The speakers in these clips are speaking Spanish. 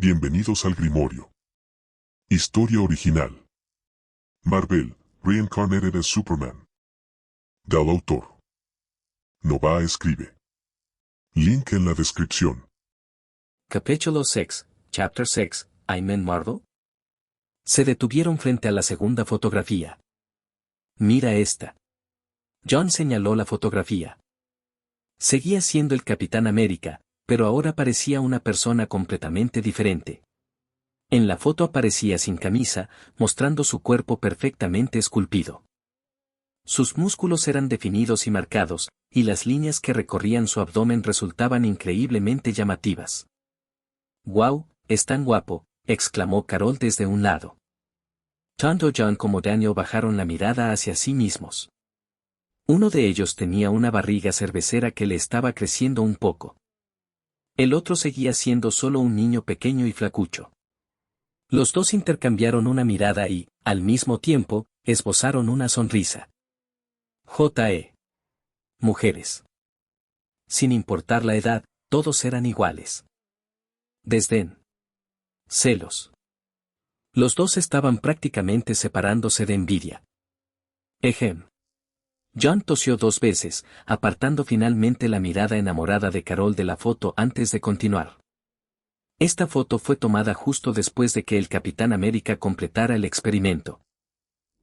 Bienvenidos al Grimorio. Historia original. Marvel, Reincarnated as Superman. Del autor. Nova escribe. Link en la descripción. Capítulo 6, Chapter 6, I'm in Marvel. Se detuvieron frente a la segunda fotografía. Mira esta. John señaló la fotografía. Seguía siendo el Capitán América, pero ahora parecía una persona completamente diferente. En la foto aparecía sin camisa, mostrando su cuerpo perfectamente esculpido. Sus músculos eran definidos y marcados, y las líneas que recorrían su abdomen resultaban increíblemente llamativas. «¡Guau, es tan guapo!», exclamó Carol desde un lado. Tanto John como Daniel bajaron la mirada hacia sí mismos. Uno de ellos tenía una barriga cervecera que le estaba creciendo un poco. El otro seguía siendo solo un niño pequeño y flacucho. Los dos intercambiaron una mirada y, al mismo tiempo, esbozaron una sonrisa. J.E. Mujeres. Sin importar la edad, todos eran iguales. Desdén. Celos. Los dos estaban prácticamente separándose de envidia. Ejem. John tosió 2 veces, apartando finalmente la mirada enamorada de Carol de la foto antes de continuar. Esta foto fue tomada justo después de que el Capitán América completara el experimento.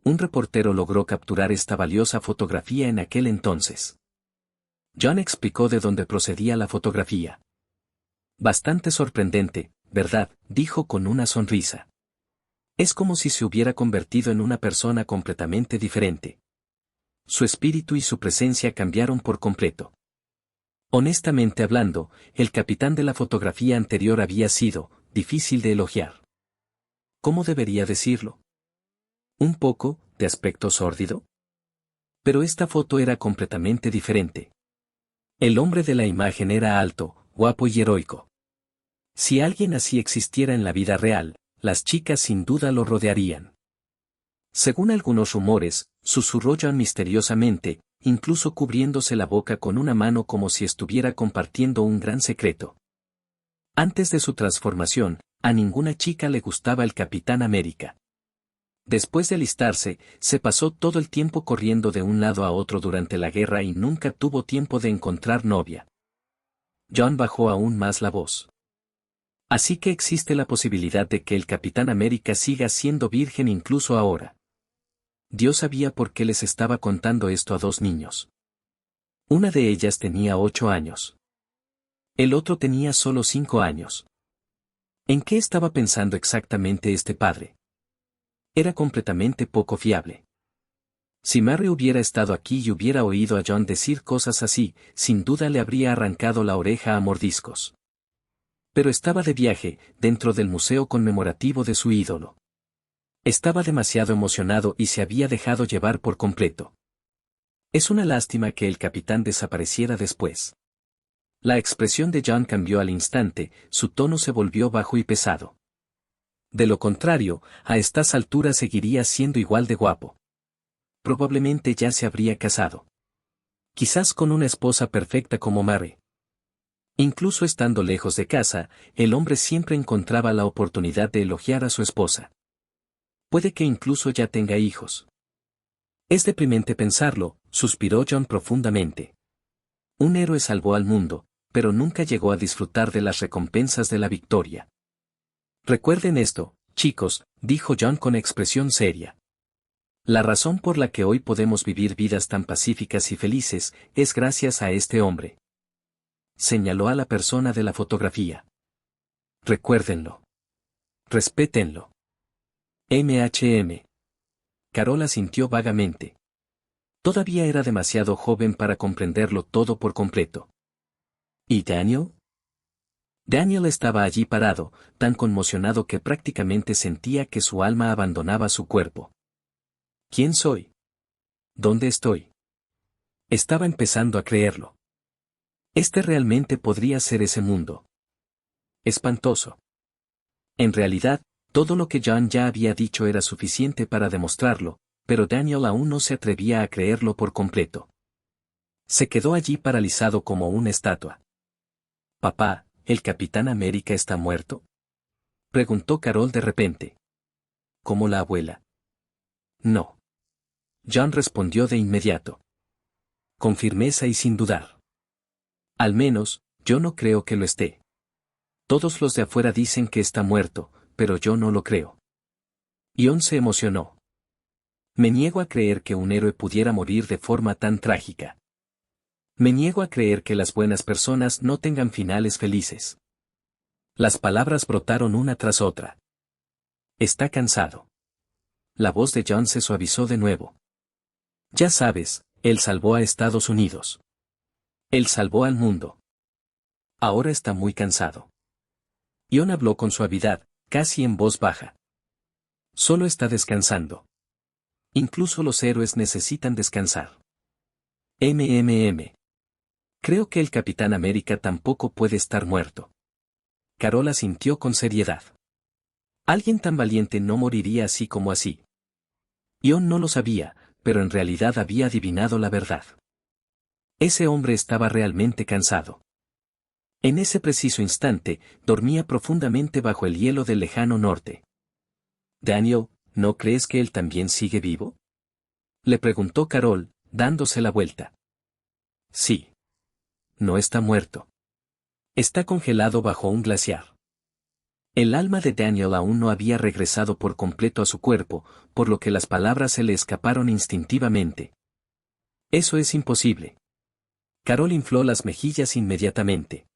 Un reportero logró capturar esta valiosa fotografía en aquel entonces. John explicó de dónde procedía la fotografía. Bastante sorprendente, ¿verdad?, dijo con una sonrisa. Es como si se hubiera convertido en una persona completamente diferente. Su espíritu y su presencia cambiaron por completo. Honestamente hablando, el capitán de la fotografía anterior había sido difícil de elogiar. ¿Cómo debería decirlo? Un poco, de aspecto sórdido. Pero esta foto era completamente diferente. El hombre de la imagen era alto, guapo y heroico. Si alguien así existiera en la vida real, las chicas sin duda lo rodearían. Según algunos rumores, susurró John misteriosamente, incluso cubriéndose la boca con una mano como si estuviera compartiendo un gran secreto. Antes de su transformación, a ninguna chica le gustaba el Capitán América. Después de alistarse, se pasó todo el tiempo corriendo de un lado a otro durante la guerra y nunca tuvo tiempo de encontrar novia. John bajó aún más la voz. Así que existe la posibilidad de que el Capitán América siga siendo virgen incluso ahora. Dios sabía por qué les estaba contando esto a 2 niños. Una de ellas tenía 8 años. El otro tenía solo 5 años. ¿En qué estaba pensando exactamente este padre? Era completamente poco fiable. Si Mary hubiera estado aquí y hubiera oído a John decir cosas así, sin duda le habría arrancado la oreja a mordiscos. Pero estaba de viaje, dentro del museo conmemorativo de su ídolo. Estaba demasiado emocionado y se había dejado llevar por completo. Es una lástima que el capitán desapareciera después. La expresión de John cambió al instante, su tono se volvió bajo y pesado. De lo contrario, a estas alturas seguiría siendo igual de guapo. Probablemente ya se habría casado. Quizás con una esposa perfecta como Mary. Incluso estando lejos de casa, el hombre siempre encontraba la oportunidad de elogiar a su esposa. Puede que incluso ya tenga hijos. Es deprimente pensarlo, suspiró John profundamente. Un héroe salvó al mundo, pero nunca llegó a disfrutar de las recompensas de la victoria. Recuerden esto, chicos, dijo John con expresión seria. La razón por la que hoy podemos vivir vidas tan pacíficas y felices es gracias a este hombre. Señaló a la persona de la fotografía. Recuérdenlo. Respétenlo. MHM. Carol asintió vagamente. Todavía era demasiado joven para comprenderlo todo por completo. ¿Y Daniel? Daniel estaba allí parado, tan conmocionado que prácticamente sentía que su alma abandonaba su cuerpo. ¿Quién soy? ¿Dónde estoy? Estaba empezando a creerlo. Este realmente podría ser ese mundo. Espantoso. En realidad, todo lo que John ya había dicho era suficiente para demostrarlo, pero Daniel aún no se atrevía a creerlo por completo. Se quedó allí paralizado como una estatua. Papá, ¿el Capitán América está muerto? Preguntó Carol de repente. ¿Como la abuela? No. John respondió de inmediato. Con firmeza y sin dudar. Al menos, yo no creo que lo esté. Todos los de afuera dicen que está muerto, pero yo no lo creo. Ion se emocionó. Me niego a creer que un héroe pudiera morir de forma tan trágica. Me niego a creer que las buenas personas no tengan finales felices. Las palabras brotaron una tras otra. Está cansado. La voz de John se suavizó de nuevo. Ya sabes, él salvó a Estados Unidos. Él salvó al mundo. Ahora está muy cansado. Ion habló con suavidad, casi en voz baja. Solo está descansando. Incluso los héroes necesitan descansar. Creo que el Capitán América tampoco puede estar muerto. Carol asintió con seriedad. Alguien tan valiente no moriría así como así. Ion no lo sabía, pero en realidad había adivinado la verdad. Ese hombre estaba realmente cansado. En ese preciso instante, dormía profundamente bajo el hielo del lejano norte. Daniel, ¿no crees que él también sigue vivo? Le preguntó Carol, dándose la vuelta. Sí. No está muerto. Está congelado bajo un glaciar. El alma de Daniel aún no había regresado por completo a su cuerpo, por lo que las palabras se le escaparon instintivamente. Eso es imposible. Carol infló las mejillas inmediatamente.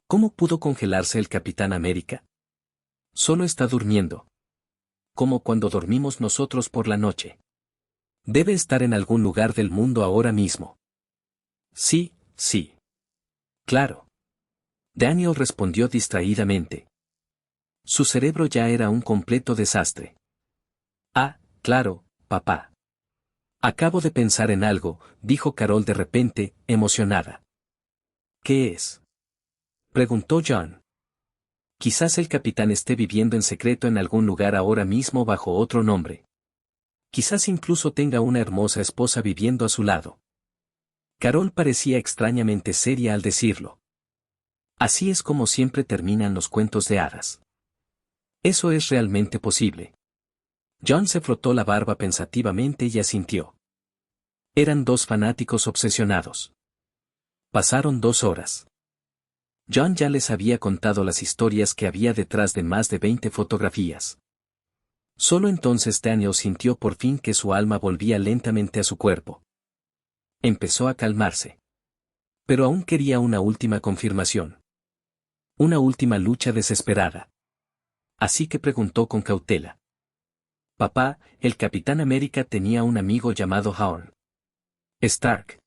¿Cómo pudo congelarse el Capitán América? Solo está durmiendo. Como cuando dormimos nosotros por la noche. Debe estar en algún lugar del mundo ahora mismo. Sí, sí. Claro. Daniel respondió distraídamente. Su cerebro ya era un completo desastre. Ah, claro, papá. Acabo de pensar en algo, dijo Carol de repente, emocionada. ¿Qué es? Preguntó John. Quizás el capitán esté viviendo en secreto en algún lugar ahora mismo bajo otro nombre. Quizás incluso tenga una hermosa esposa viviendo a su lado. Carol parecía extrañamente seria al decirlo. Así es como siempre terminan los cuentos de hadas. Eso es realmente posible. John se frotó la barba pensativamente y asintió. Eran dos fanáticos obsesionados. Pasaron 2 horas. John ya les había contado las historias que había detrás de más de 20 fotografías. Solo entonces Daniel sintió por fin que su alma volvía lentamente a su cuerpo. Empezó a calmarse. Pero aún quería una última confirmación. Una última lucha desesperada. Así que preguntó con cautela. Papá, el Capitán América tenía un amigo llamado Howard Stark.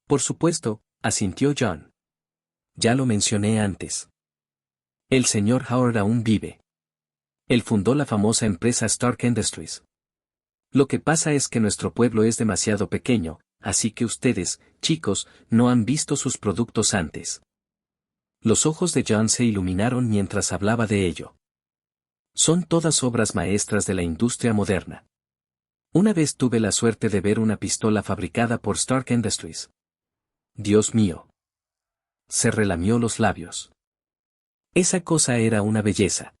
Por supuesto, asintió John. Ya lo mencioné antes. El señor Howard aún vive. Él fundó la famosa empresa Stark Industries. Lo que pasa es que nuestro pueblo es demasiado pequeño, así que ustedes, chicos, no han visto sus productos antes. Los ojos de John se iluminaron mientras hablaba de ello. Son todas obras maestras de la industria moderna. Una vez tuve la suerte de ver una pistola fabricada por Stark Industries. Dios mío. Se relamió los labios. Esa cosa era una belleza.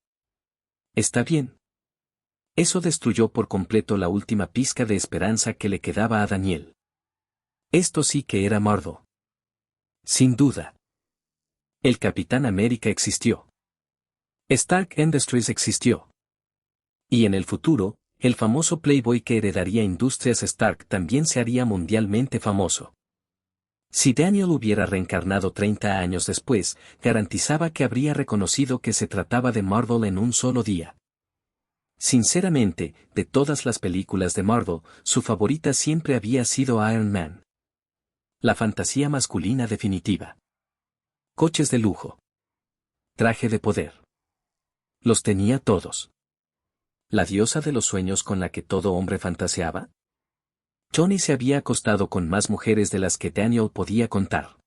Está bien. Eso destruyó por completo la última pizca de esperanza que le quedaba a Daniel. Esto sí que era mordo. Sin duda. El Capitán América existió. Stark Industries existió. Y en el futuro, el famoso Playboy que heredaría Industrias Stark también se haría mundialmente famoso. Si Daniel hubiera reencarnado 30 años después, garantizaba que habría reconocido que se trataba de Marvel en un solo día. Sinceramente, de todas las películas de Marvel, su favorita siempre había sido Iron Man. La fantasía masculina definitiva. Coches de lujo. Traje de poder. Los tenía todos. ¿La diosa de los sueños con la que todo hombre fantaseaba? Johnny se había acostado con más mujeres de las que Daniel podía contar.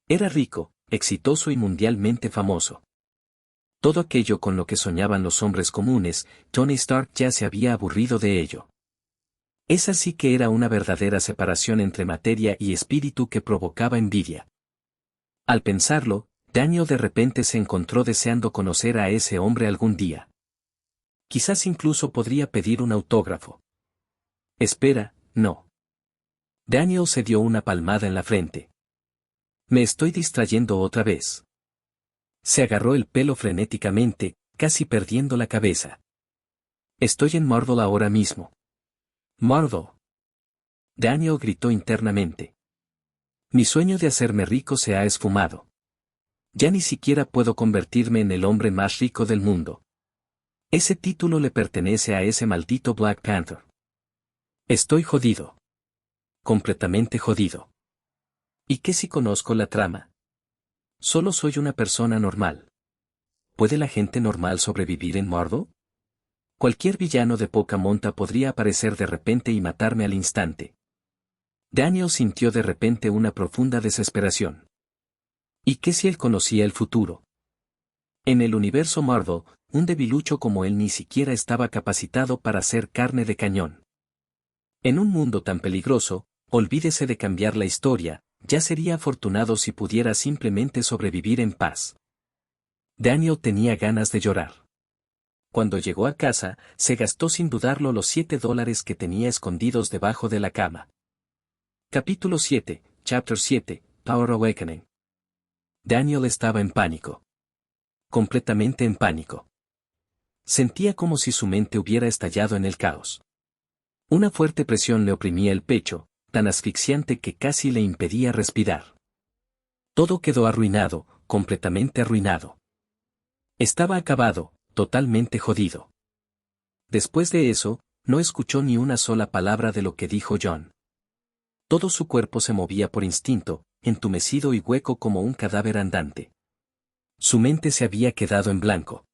Era rico, exitoso y mundialmente famoso. Todo aquello con lo que soñaban los hombres comunes, Tony Stark ya se había aburrido de ello. Esa sí que era una verdadera separación entre materia y espíritu que provocaba envidia. Al pensarlo, Daniel de repente se encontró deseando conocer a ese hombre algún día. Quizás incluso podría pedir un autógrafo. Espera, no. Daniel se dio una palmada en la frente. Me estoy distrayendo otra vez. Se agarró el pelo frenéticamente, casi perdiendo la cabeza. Estoy en Mordor ahora mismo. Mordor. Daniel gritó internamente. Mi sueño de hacerme rico se ha esfumado. Ya ni siquiera puedo convertirme en el hombre más rico del mundo. Ese título le pertenece a ese maldito Black Panther. Estoy jodido. Completamente jodido. ¿Y qué si conozco la trama? Solo soy una persona normal. ¿Puede la gente normal sobrevivir en Mordor? Cualquier villano de poca monta podría aparecer de repente y matarme al instante. Daniel sintió de repente una profunda desesperación. ¿Y qué si él conocía el futuro? En el universo Mordor, un debilucho como él ni siquiera estaba capacitado para ser carne de cañón. En un mundo tan peligroso, olvídese de cambiar la historia, ya sería afortunado si pudiera simplemente sobrevivir en paz. Daniel tenía ganas de llorar. Cuando llegó a casa, se gastó sin dudarlo los $7 que tenía escondidos debajo de la cama. Capítulo 7, Chapter 7, Power Awakening. Daniel estaba en pánico. Completamente en pánico. Sentía como si su mente hubiera estallado en el caos. Una fuerte presión le oprimía el pecho, tan asfixiante que casi le impedía respirar. Todo quedó arruinado, completamente arruinado. Estaba acabado, totalmente jodido. Después de eso, no escuchó ni una sola palabra de lo que dijo John. Todo su cuerpo se movía por instinto, entumecido y hueco como un cadáver andante. Su mente se había quedado en blanco.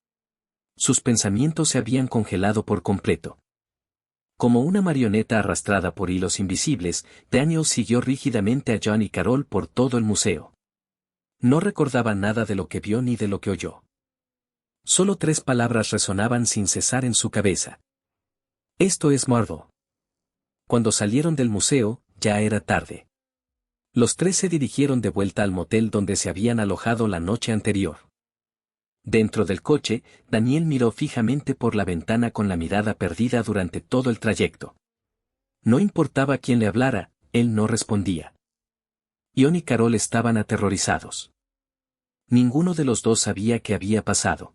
Sus pensamientos se habían congelado por completo. Como una marioneta arrastrada por hilos invisibles, Daniel siguió rígidamente a John y Carol por todo el museo. No recordaba nada de lo que vio ni de lo que oyó. Solo 3 palabras resonaban sin cesar en su cabeza. Esto es Mordor. Cuando salieron del museo, ya era tarde. Los 3 se dirigieron de vuelta al motel donde se habían alojado la noche anterior. Dentro del coche, Daniel miró fijamente por la ventana con la mirada perdida durante todo el trayecto. No importaba quién le hablara, él no respondía. Ion y Carol estaban aterrorizados. Ninguno de los dos sabía qué había pasado.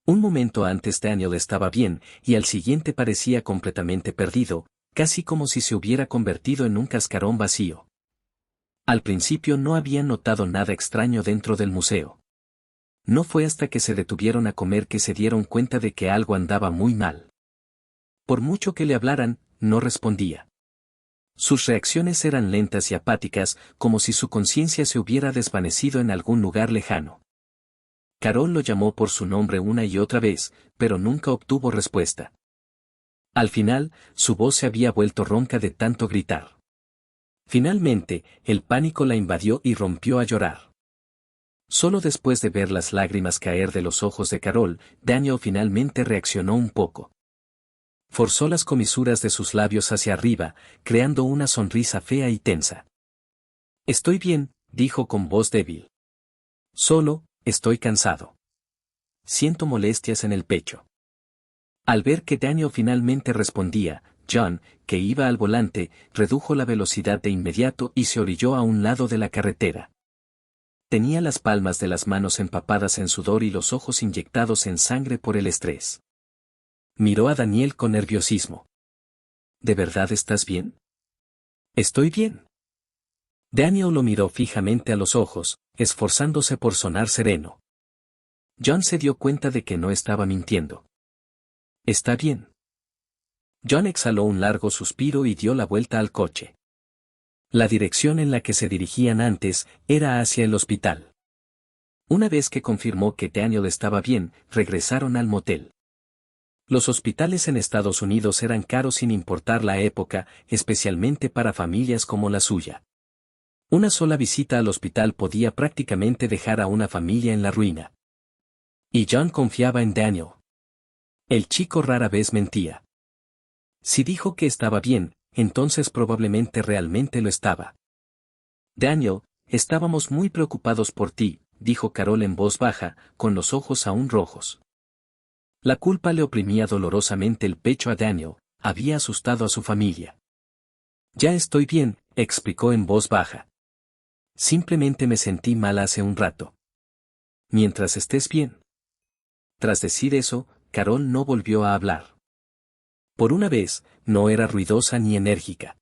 Un momento antes Daniel estaba bien, y al siguiente parecía completamente perdido, casi como si se hubiera convertido en un cascarón vacío. Al principio no habían notado nada extraño dentro del museo. No fue hasta que se detuvieron a comer que se dieron cuenta de que algo andaba muy mal. Por mucho que le hablaran, no respondía. Sus reacciones eran lentas y apáticas, como si su conciencia se hubiera desvanecido en algún lugar lejano. Carol lo llamó por su nombre una y otra vez, pero nunca obtuvo respuesta. Al final, su voz se había vuelto ronca de tanto gritar. Finalmente, el pánico la invadió y rompió a llorar. Solo después de ver las lágrimas caer de los ojos de Carol, Daniel finalmente reaccionó un poco. Forzó las comisuras de sus labios hacia arriba, creando una sonrisa fea y tensa. Estoy bien, dijo con voz débil. Solo, estoy cansado. Siento molestias en el pecho. Al ver que Daniel finalmente respondía, John, que iba al volante, redujo la velocidad de inmediato y se orilló a un lado de la carretera. Tenía las palmas de las manos empapadas en sudor y los ojos inyectados en sangre por el estrés. Miró a Daniel con nerviosismo. ¿De verdad estás bien? Estoy bien. Daniel lo miró fijamente a los ojos, esforzándose por sonar sereno. John se dio cuenta de que no estaba mintiendo. Está bien. John exhaló un largo suspiro y dio la vuelta al coche. La dirección en la que se dirigían antes era hacia el hospital. Una vez que confirmó que Daniel estaba bien, regresaron al motel. Los hospitales en Estados Unidos eran caros sin importar la época, especialmente para familias como la suya. Una sola visita al hospital podía prácticamente dejar a una familia en la ruina. Y John confiaba en Daniel. El chico rara vez mentía. Si dijo que estaba bien, entonces probablemente realmente lo estaba. Daniel, estábamos muy preocupados por ti, dijo Carol en voz baja, con los ojos aún rojos. La culpa le oprimía dolorosamente el pecho a Daniel, había asustado a su familia. Ya estoy bien, explicó en voz baja. Simplemente me sentí mal hace un rato. Mientras estés bien. Tras decir eso, Carol no volvió a hablar. Por una vez, no era ruidosa ni enérgica.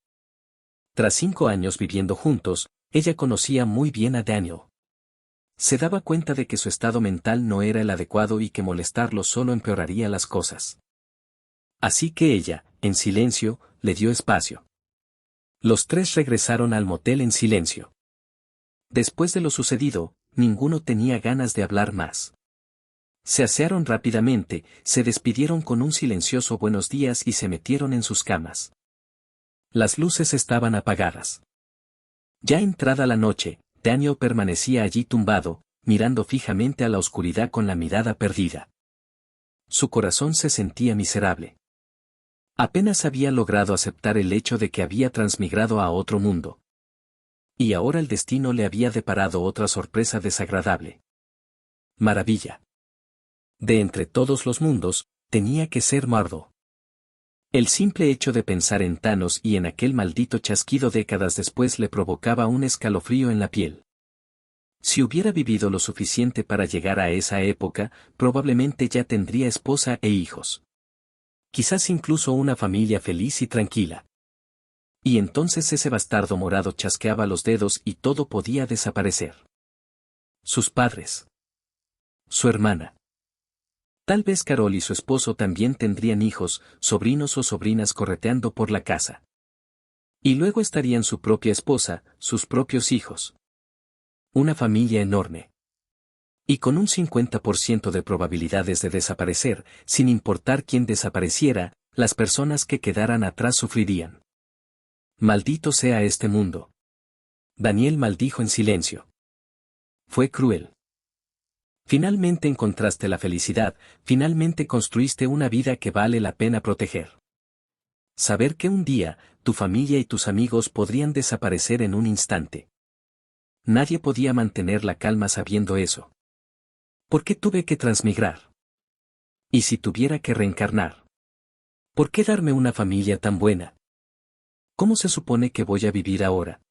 Tras 5 años viviendo juntos, ella conocía muy bien a Daniel. Se daba cuenta de que su estado mental no era el adecuado y que molestarlo solo empeoraría las cosas. Así que ella, en silencio, le dio espacio. Los tres regresaron al motel en silencio. Después de lo sucedido, ninguno tenía ganas de hablar más. Se asearon rápidamente, se despidieron con un silencioso buenos días y se metieron en sus camas. Las luces estaban apagadas. Ya entrada la noche, Daniel permanecía allí tumbado, mirando fijamente a la oscuridad con la mirada perdida. Su corazón se sentía miserable. Apenas había logrado aceptar el hecho de que había transmigrado a otro mundo. Y ahora el destino le había deparado otra sorpresa desagradable. Maravilla. De entre todos los mundos, tenía que ser Mordor. El simple hecho de pensar en Thanos y en aquel maldito chasquido décadas después le provocaba un escalofrío en la piel. Si hubiera vivido lo suficiente para llegar a esa época, probablemente ya tendría esposa e hijos. Quizás incluso una familia feliz y tranquila. Y entonces ese bastardo morado chasqueaba los dedos y todo podía desaparecer. Sus padres. Su hermana. Tal vez Carol y su esposo también tendrían hijos, sobrinos o sobrinas correteando por la casa. Y luego estarían su propia esposa, sus propios hijos. Una familia enorme. Y con un 50% de probabilidades de desaparecer, sin importar quién desapareciera, las personas que quedaran atrás sufrirían. Maldito sea este mundo. Daniel maldijo en silencio. Fue cruel. Finalmente encontraste la felicidad, finalmente construiste una vida que vale la pena proteger. Saber que un día, tu familia y tus amigos podrían desaparecer en un instante. Nadie podía mantener la calma sabiendo eso. ¿Por qué tuve que transmigrar? ¿Y si tuviera que reencarnar? ¿Por qué darme una familia tan buena? ¿Cómo se supone que voy a vivir ahora?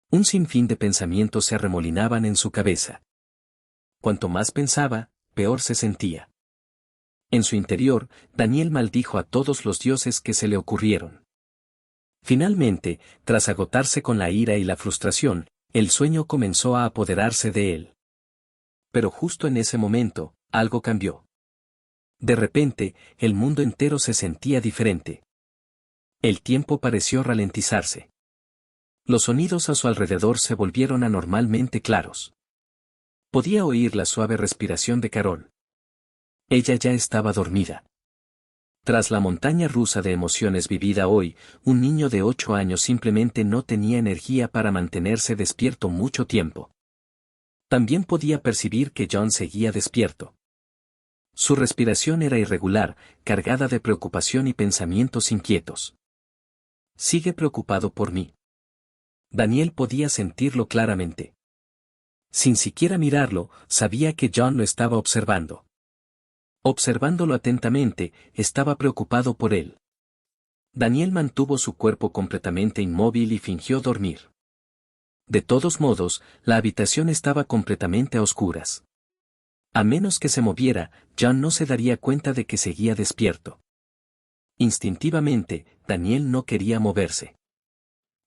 Un sinfín de pensamientos se arremolinaban en su cabeza. Cuanto más pensaba, peor se sentía. En su interior, Daniel maldijo a todos los dioses que se le ocurrieron. Finalmente, tras agotarse con la ira y la frustración, el sueño comenzó a apoderarse de él. Pero justo en ese momento, algo cambió. De repente, el mundo entero se sentía diferente. El tiempo pareció ralentizarse. Los sonidos a su alrededor se volvieron anormalmente claros. Podía oír la suave respiración de Carol. Ella ya estaba dormida. Tras la montaña rusa de emociones vivida hoy, un niño de 8 años simplemente no tenía energía para mantenerse despierto mucho tiempo. También podía percibir que John seguía despierto. Su respiración era irregular, cargada de preocupación y pensamientos inquietos. Sigue preocupado por mí. Daniel podía sentirlo claramente. Sin siquiera mirarlo, sabía que John lo estaba observando. Observándolo atentamente, estaba preocupado por él. Daniel mantuvo su cuerpo completamente inmóvil y fingió dormir. De todos modos, la habitación estaba completamente a oscuras. A menos que se moviera, John no se daría cuenta de que seguía despierto. Instintivamente, Daniel no quería moverse.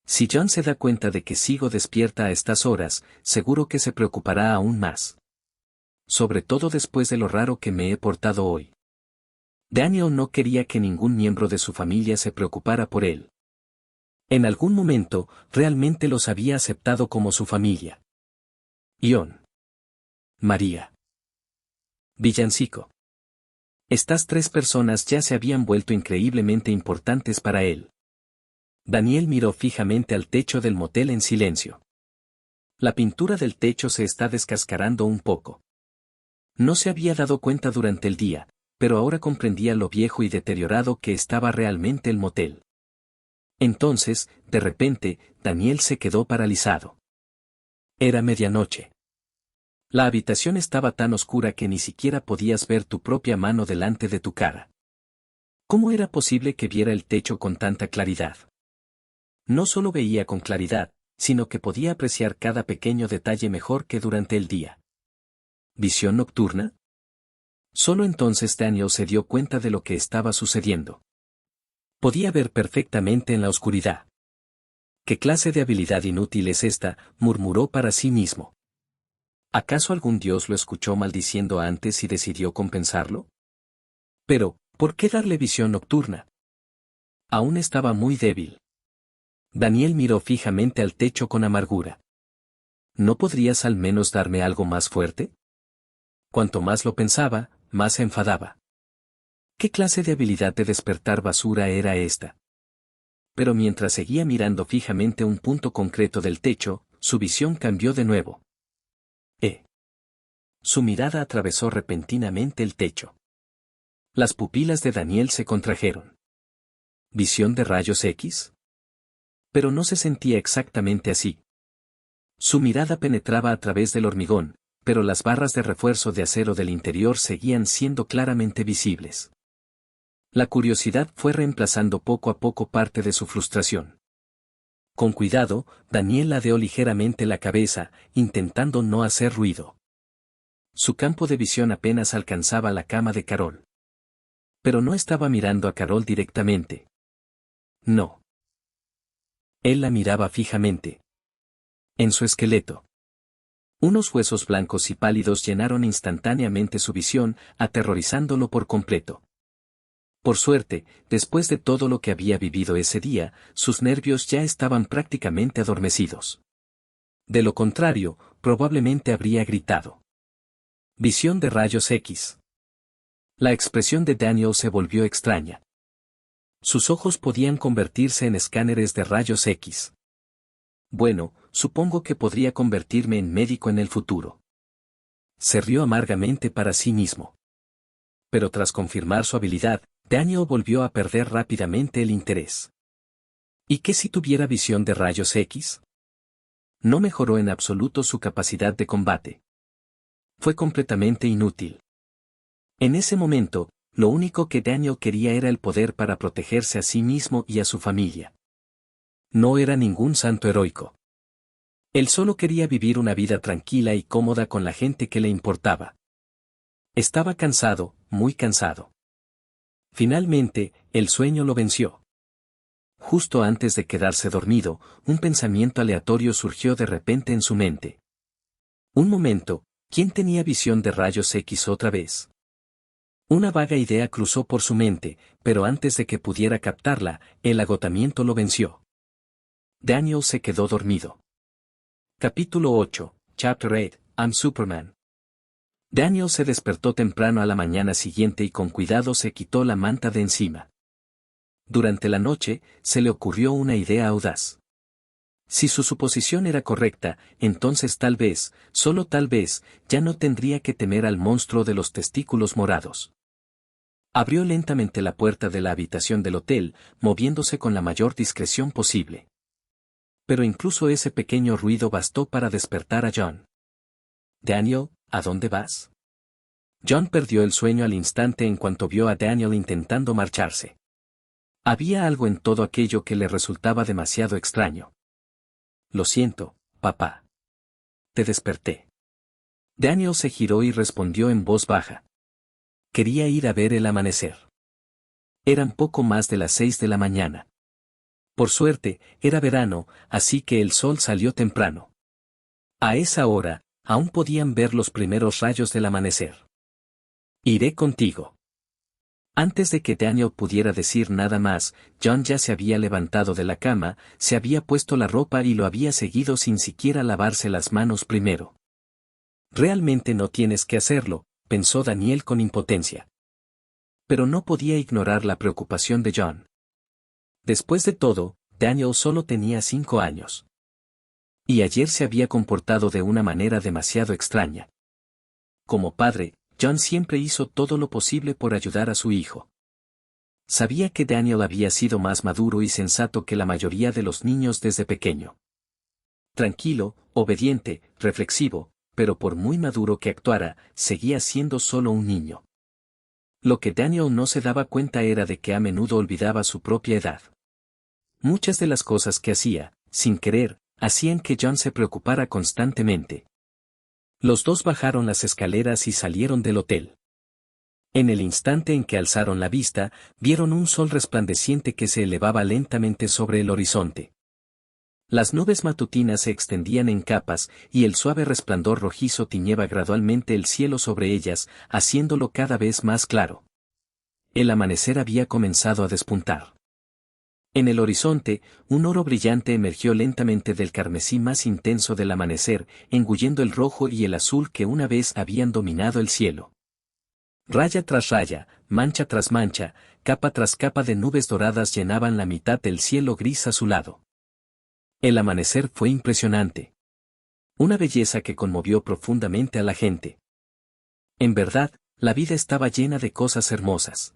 Si John se da cuenta de que sigo despierta a estas horas, seguro que se preocupará aún más. Sobre todo después de lo raro que me he portado hoy. Daniel no quería que ningún miembro de su familia se preocupara por él. En algún momento, realmente los había aceptado como su familia. Ion. María. Villancico. Estas 3 personas ya se habían vuelto increíblemente importantes para él. Daniel miró fijamente al techo del motel en silencio. La pintura del techo se está descascarando un poco. No se había dado cuenta durante el día, pero ahora comprendía lo viejo y deteriorado que estaba realmente el motel. Entonces, de repente, Daniel se quedó paralizado. Era medianoche. La habitación estaba tan oscura que ni siquiera podías ver tu propia mano delante de tu cara. ¿Cómo era posible que viera el techo con tanta claridad? No solo veía con claridad, sino que podía apreciar cada pequeño detalle mejor que durante el día. ¿Visión nocturna? Solo entonces Daniel se dio cuenta de lo que estaba sucediendo. Podía ver perfectamente en la oscuridad. ¿Qué clase de habilidad inútil es esta?, murmuró para sí mismo. ¿Acaso algún dios lo escuchó maldiciendo antes y decidió compensarlo? Pero, ¿por qué darle visión nocturna? Aún estaba muy débil. Daniel miró fijamente al techo con amargura. ¿No podrías al menos darme algo más fuerte? Cuanto más lo pensaba, más se enfadaba. ¿Qué clase de habilidad de despertar basura era esta? Pero mientras seguía mirando fijamente un punto concreto del techo, su visión cambió de nuevo. Su mirada atravesó repentinamente el techo. Las pupilas de Daniel se contrajeron. ¿Visión de rayos X? Pero no se sentía exactamente así. Su mirada penetraba a través del hormigón, pero las barras de refuerzo de acero del interior seguían siendo claramente visibles. La curiosidad fue reemplazando poco a poco parte de su frustración. Con cuidado, Daniel ladeó ligeramente la cabeza, intentando no hacer ruido. Su campo de visión apenas alcanzaba la cama de Carol. Pero no estaba mirando a Carol directamente. No. Él la miraba fijamente. En su esqueleto. Unos huesos blancos y pálidos llenaron instantáneamente su visión, aterrorizándolo por completo. Por suerte, después de todo lo que había vivido ese día, sus nervios ya estaban prácticamente adormecidos. De lo contrario, probablemente habría gritado. Visión de rayos X. La expresión de Daniel se volvió extraña. Sus ojos podían convertirse en escáneres de rayos X. Bueno, supongo que podría convertirme en médico en el futuro. Se rió amargamente para sí mismo. Pero tras confirmar su habilidad, Daniel volvió a perder rápidamente el interés. ¿Y qué si tuviera visión de rayos X? No mejoró en absoluto su capacidad de combate. Fue completamente inútil. En ese momento, lo único que Daniel quería era el poder para protegerse a sí mismo y a su familia. No era ningún santo heroico. Él solo quería vivir una vida tranquila y cómoda con la gente que le importaba. Estaba cansado, muy cansado. Finalmente, el sueño lo venció. Justo antes de quedarse dormido, un pensamiento aleatorio surgió de repente en su mente. Un momento, ¿quién tenía visión de rayos X otra vez? Una vaga idea cruzó por su mente, pero antes de que pudiera captarla, el agotamiento lo venció. Daniel se quedó dormido. Capítulo 8, Chapter 8, I'm Superman. Daniel se despertó temprano a la mañana siguiente y con cuidado se quitó la manta de encima. Durante la noche, se le ocurrió una idea audaz. Si su suposición era correcta, entonces tal vez, solo tal vez, ya no tendría que temer al monstruo de los testículos morados. Abrió lentamente la puerta de la habitación del hotel, moviéndose con la mayor discreción posible. Pero incluso ese pequeño ruido bastó para despertar a John. Daniel, ¿a dónde vas? John perdió el sueño al instante en cuanto vio a Daniel intentando marcharse. Había algo en todo aquello que le resultaba demasiado extraño. Lo siento, papá. Te desperté. Daniel se giró y respondió en voz baja. Quería ir a ver el amanecer. Eran poco más de las 6 de la mañana. Por suerte, era verano, así que el sol salió temprano. A esa hora, aún podían ver los primeros rayos del amanecer. Iré contigo. Antes de que Daniel pudiera decir nada más, John ya se había levantado de la cama, se había puesto la ropa y lo había seguido sin siquiera lavarse las manos primero. Realmente no tienes que hacerlo, pensó Daniel con impotencia. Pero no podía ignorar la preocupación de John. Después de todo, Daniel solo tenía 5 años. Y ayer se había comportado de una manera demasiado extraña. Como padre, John siempre hizo todo lo posible por ayudar a su hijo. Sabía que Daniel había sido más maduro y sensato que la mayoría de los niños desde pequeño. Tranquilo, obediente, reflexivo, pero por muy maduro que actuara, seguía siendo solo un niño. Lo que Daniel no se daba cuenta era de que a menudo olvidaba su propia edad. Muchas de las cosas que hacía, sin querer, hacían que John se preocupara constantemente. Los dos bajaron las escaleras y salieron del hotel. En el instante en que alzaron la vista, vieron un sol resplandeciente que se elevaba lentamente sobre el horizonte. Las nubes matutinas se extendían en capas, y el suave resplandor rojizo tiñeba gradualmente el cielo sobre ellas, haciéndolo cada vez más claro. El amanecer había comenzado a despuntar. En el horizonte, un oro brillante emergió lentamente del carmesí más intenso del amanecer, engullendo el rojo y el azul que una vez habían dominado el cielo. Raya tras raya, mancha tras mancha, capa tras capa de nubes doradas llenaban la mitad del cielo gris azulado. El amanecer fue impresionante. Una belleza que conmovió profundamente a la gente. En verdad, la vida estaba llena de cosas hermosas.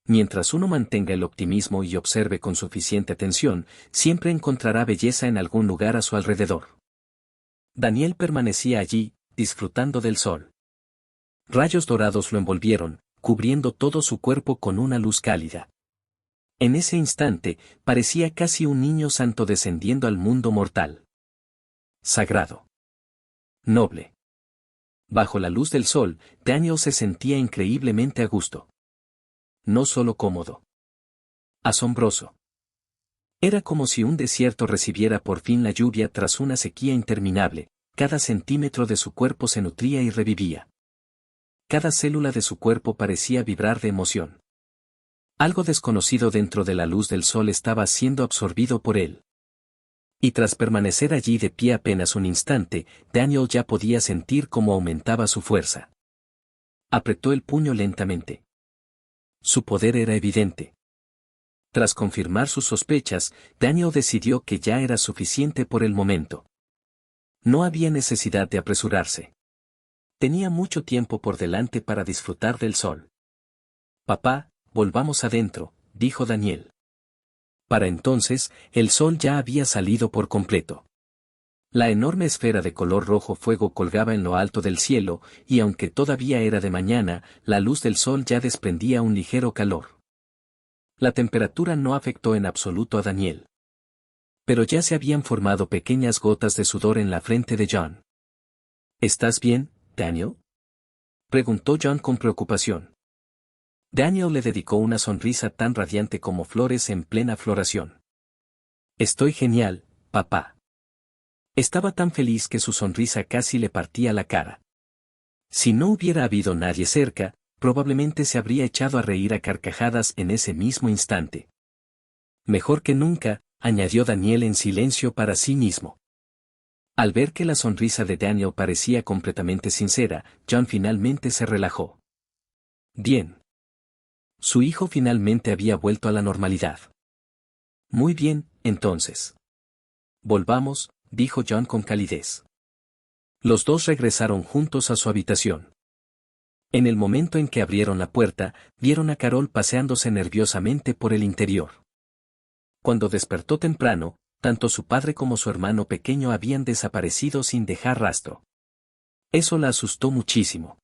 Mientras uno mantenga el optimismo y observe con suficiente atención, siempre encontrará belleza en algún lugar a su alrededor. Daniel permanecía allí, disfrutando del sol. Rayos dorados lo envolvieron, cubriendo todo su cuerpo con una luz cálida. En ese instante, parecía casi un niño santo descendiendo al mundo mortal. Sagrado. Noble. Bajo la luz del sol, Daniel se sentía increíblemente a gusto. No solo cómodo. Asombroso. Era como si un desierto recibiera por fin la lluvia tras una sequía interminable, cada centímetro de su cuerpo se nutría y revivía. Cada célula de su cuerpo parecía vibrar de emoción. Algo desconocido dentro de la luz del sol estaba siendo absorbido por él. Y tras permanecer allí de pie apenas un instante, Daniel ya podía sentir cómo aumentaba su fuerza. Apretó el puño lentamente. Su poder era evidente. Tras confirmar sus sospechas, Daniel decidió que ya era suficiente por el momento. No había necesidad de apresurarse. Tenía mucho tiempo por delante para disfrutar del sol. Papá, volvamos adentro, dijo Daniel. Para entonces, el sol ya había salido por completo. La enorme esfera de color rojo fuego colgaba en lo alto del cielo, y aunque todavía era de mañana, la luz del sol ya desprendía un ligero calor. La temperatura no afectó en absoluto a Daniel. Pero ya se habían formado pequeñas gotas de sudor en la frente de John. ¿Estás bien, Daniel?, preguntó John con preocupación. Daniel le dedicó una sonrisa tan radiante como flores en plena floración. Estoy genial, papá. Estaba tan feliz que su sonrisa casi le partía la cara. Si no hubiera habido nadie cerca, probablemente se habría echado a reír a carcajadas en ese mismo instante. Mejor que nunca, añadió Daniel en silencio para sí mismo. Al ver que la sonrisa de Daniel parecía completamente sincera, John finalmente se relajó. Bien. Su hijo finalmente había vuelto a la normalidad. Muy bien, entonces. Volvamos, dijo John con calidez. Los dos regresaron juntos a su habitación. En el momento en que abrieron la puerta, vieron a Carol paseándose nerviosamente por el interior. Cuando despertó temprano, tanto su padre como su hermano pequeño habían desaparecido sin dejar rastro. Eso la asustó muchísimo.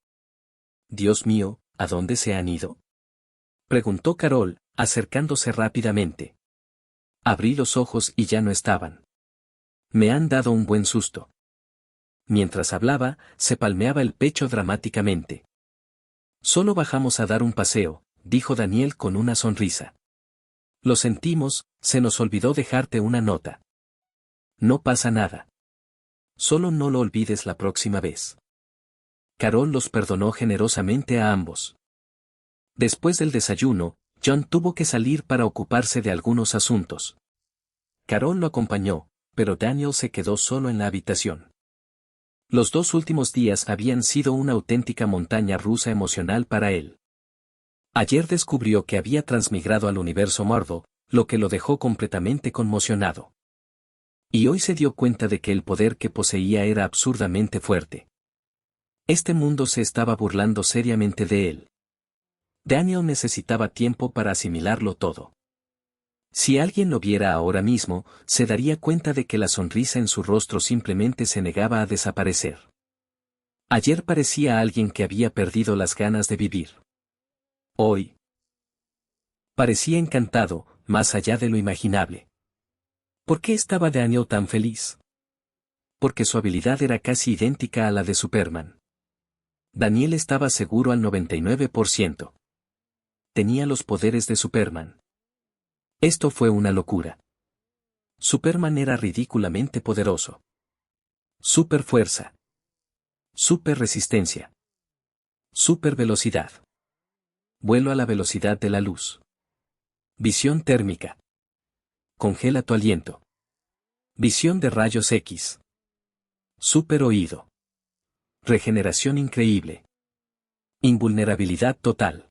Dios mío, ¿a dónde se han ido?, preguntó Carol, acercándose rápidamente. Abrí los ojos y ya no estaban. Me han dado un buen susto. Mientras hablaba, se palmeaba el pecho dramáticamente. Solo bajamos a dar un paseo, dijo Daniel con una sonrisa. Lo sentimos, se nos olvidó dejarte una nota. No pasa nada. Solo no lo olvides la próxima vez. Carol los perdonó generosamente a ambos. Después del desayuno, John tuvo que salir para ocuparse de algunos asuntos. Carol lo acompañó, pero Daniel se quedó solo en la habitación. Los 2 últimos días habían sido una auténtica montaña rusa emocional para él. Ayer descubrió que había transmigrado al universo Marvel, lo que lo dejó completamente conmocionado. Y hoy se dio cuenta de que el poder que poseía era absurdamente fuerte. Este mundo se estaba burlando seriamente de él. Daniel necesitaba tiempo para asimilarlo todo. Si alguien lo viera ahora mismo, se daría cuenta de que la sonrisa en su rostro simplemente se negaba a desaparecer. Ayer parecía alguien que había perdido las ganas de vivir. Hoy parecía encantado, más allá de lo imaginable. ¿Por qué estaba Daniel tan feliz? Porque su habilidad era casi idéntica a la de Superman. Daniel estaba seguro al 99%. Tenía los poderes de Superman. Esto fue una locura. Superman era ridículamente poderoso. Super fuerza. Super resistencia. Super velocidad. Vuelo a la velocidad de la luz. Visión térmica. Congela tu aliento. Visión de rayos X. Super oído. Regeneración increíble. Invulnerabilidad total.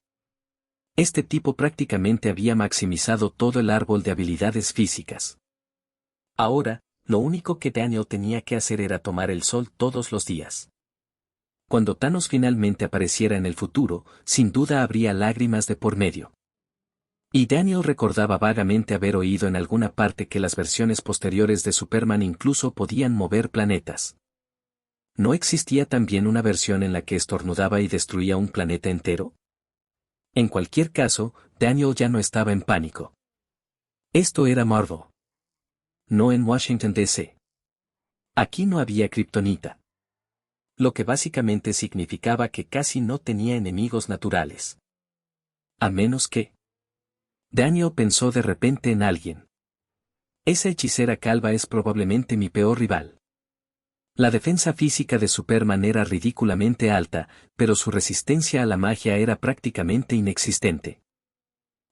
Este tipo prácticamente había maximizado todo el árbol de habilidades físicas. Ahora, lo único que Daniel tenía que hacer era tomar el sol todos los días. Cuando Thanos finalmente apareciera en el futuro, sin duda habría lágrimas de por medio. Y Daniel recordaba vagamente haber oído en alguna parte que las versiones posteriores de Superman incluso podían mover planetas. ¿No existía también una versión en la que estornudaba y destruía un planeta entero? En cualquier caso, Daniel ya no estaba en pánico. Esto era Marvel. No en Washington, D.C. Aquí no había kriptonita. Lo que básicamente significaba que casi no tenía enemigos naturales. A menos que... Daniel pensó de repente en alguien. Esa hechicera calva es probablemente mi peor rival. La defensa física de Superman era ridículamente alta, pero su resistencia a la magia era prácticamente inexistente.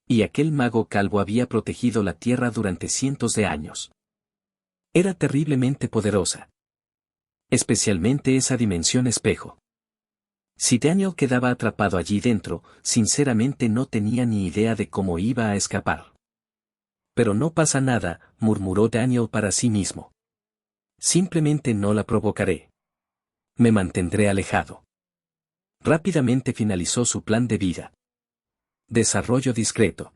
Y aquel mago calvo había protegido la Tierra durante cientos de años. Era terriblemente poderosa. Especialmente esa dimensión espejo. Si Daniel quedaba atrapado allí dentro, sinceramente no tenía ni idea de cómo iba a escapar. Pero no pasa nada, murmuró Daniel para sí mismo. Simplemente no la provocaré. Me mantendré alejado. Rápidamente finalizó su plan de vida. Desarrollo discreto.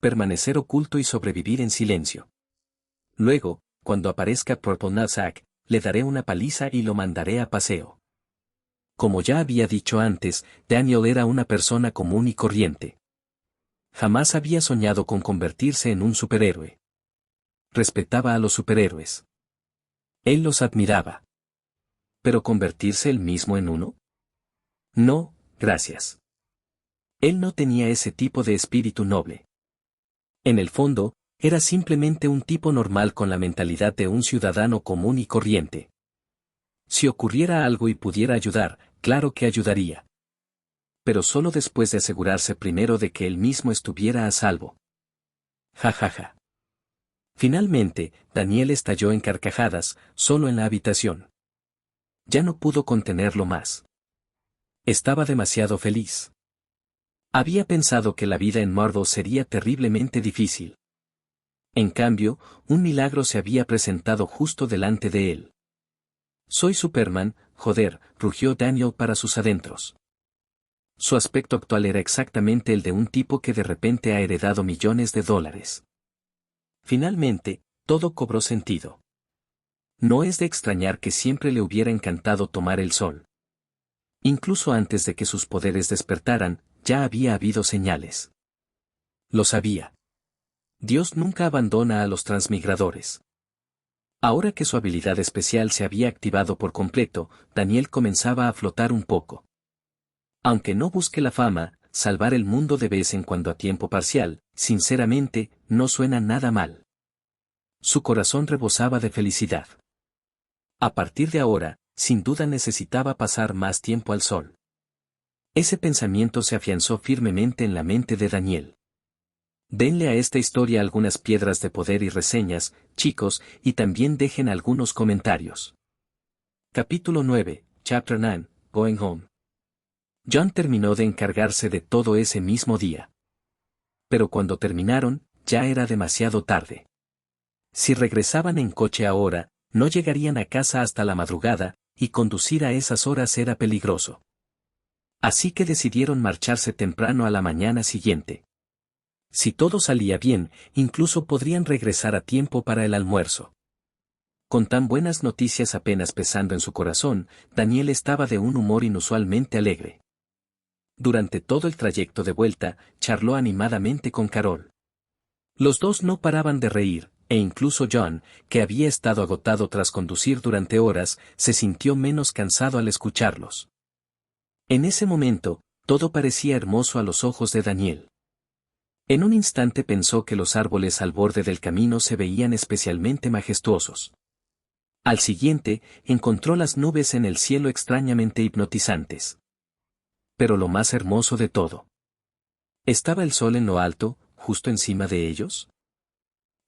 Permanecer oculto y sobrevivir en silencio. Luego, cuando aparezca Purple Knapsack, le daré una paliza y lo mandaré a paseo. Como ya había dicho antes, Daniel era una persona común y corriente. Jamás había soñado con convertirse en un superhéroe. Respetaba a los superhéroes. Él los admiraba. ¿Pero convertirse él mismo en uno? No, gracias. Él no tenía ese tipo de espíritu noble. En el fondo, era simplemente un tipo normal con la mentalidad de un ciudadano común y corriente. Si ocurriera algo y pudiera ayudar, claro que ayudaría. Pero solo después de asegurarse primero de que él mismo estuviera a salvo. Ja ja ja. Finalmente, Daniel estalló en carcajadas, solo en la habitación. Ya no pudo contenerlo más. Estaba demasiado feliz. Había pensado que la vida en Marvel sería terriblemente difícil. En cambio, un milagro se había presentado justo delante de él. Soy Superman, joder, rugió Daniel para sus adentros. Su aspecto actual era exactamente el de un tipo que de repente ha heredado millones de dólares. Finalmente, todo cobró sentido. No es de extrañar que siempre le hubiera encantado tomar el sol. Incluso antes de que sus poderes despertaran, ya había habido señales. Lo sabía. Dios nunca abandona a los transmigradores. Ahora que su habilidad especial se había activado por completo, Daniel comenzaba a flotar un poco. Aunque no busque la fama, salvar el mundo de vez en cuando a tiempo parcial, sinceramente, no suena nada mal. Su corazón rebosaba de felicidad. A partir de ahora, sin duda necesitaba pasar más tiempo al sol. Ese pensamiento se afianzó firmemente en la mente de Daniel. Denle a esta historia algunas piedras de poder y reseñas, chicos, y también dejen algunos comentarios. Capítulo 9, Chapter 9, Going Home. John terminó de encargarse de todo ese mismo día. Pero cuando terminaron, ya era demasiado tarde. Si regresaban en coche ahora, no llegarían a casa hasta la madrugada, y conducir a esas horas era peligroso. Así que decidieron marcharse temprano a la mañana siguiente. Si todo salía bien, incluso podrían regresar a tiempo para el almuerzo. Con tan buenas noticias apenas pesando en su corazón, Daniel estaba de un humor inusualmente alegre. Durante todo el trayecto de vuelta, charló animadamente con Carol. Los dos no paraban de reír, e incluso John, que había estado agotado tras conducir durante horas, se sintió menos cansado al escucharlos. En ese momento, todo parecía hermoso a los ojos de Daniel. En un instante pensó que los árboles al borde del camino se veían especialmente majestuosos. Al siguiente, encontró las nubes en el cielo extrañamente hipnotizantes. Pero lo más hermoso de todo. ¿Estaba el sol en lo alto, justo encima de ellos?